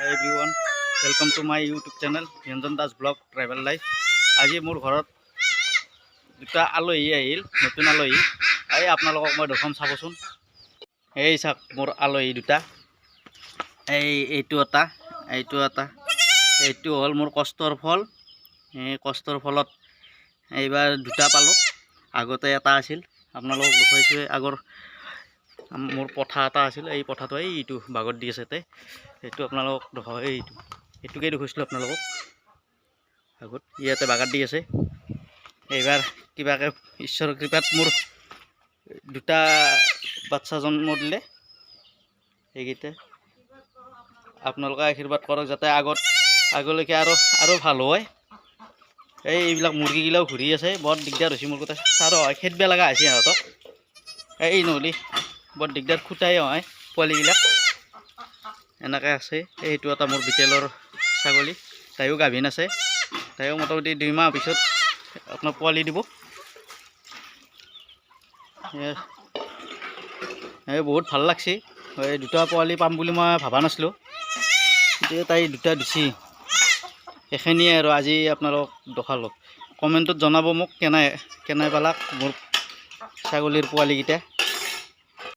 Hi everyone, welcome to my YouTube channel Byanjan Das Vlog Travel Life. আজি মোৰ ঘৰত দুটা আলহী আহিল, নতুন আলহী। এই আপোনালোকক মই দেখুৱাম চাবচোন। এই চাওক মোৰ আলহী দুটা। এইটো হ'ল মোৰ কষ্টৰ ফল। এই কষ্টৰ ফলত এইবাৰ দুটা পালোঁ। আগতে এটা আছিল, আপোনালোকক দেখুৱাইছোঁ। আগৰ মোৰ পথা এটা আছিল, এই পথাটো এইটো বাগত দি আছে। এইটো আপোনালোকক দেখুৱাওঁ, এইটোকে দেখুৱাইছিলোঁ আপোনালোকক আগত। ইয়াতে বাগাত দি আছে। এইবাৰ কিবাকে ঈশ্বৰৰ কৃপাত মোৰ দুটা বাচ্চা জন্ম দিলে। এইকেইটা আপোনালোকে আশীৰ্বাদ কৰক যাতে আগলৈকে আৰু ভাল হয়। এইবিলাক মুৰ্গীগিলাও ঘূৰি আছে, বৰ দিগদাৰ হৈছে মোৰ কথা। চাৰ হয় খেদব লগা হৈছে সিহঁতক। এই নহ'লে বৰ দিগদাৰ, খুটাই হয় পোৱালিবিলাক। এনেকৈ আছে। এইটো এটা মোৰ বিটেলৰ ছাগলী, তাইও গাভিন আছে। তাইও মোটামুটি 2 মাহ পিছত আপোনাৰ পোৱালি দিব। বহুত ভাল লাগছে। এই দুটা পোৱালি পাম বুলি মই ভবা নাছিলোঁ, এতিয়া তাই দুটা দিছি। এইখিনিয়ে আৰু আজি আপোনালোকক দেখালোঁ। কমেণ্টত জনাব মোক কেনে পালাক মোৰ ছাগলীৰ পোৱালিকেইটা।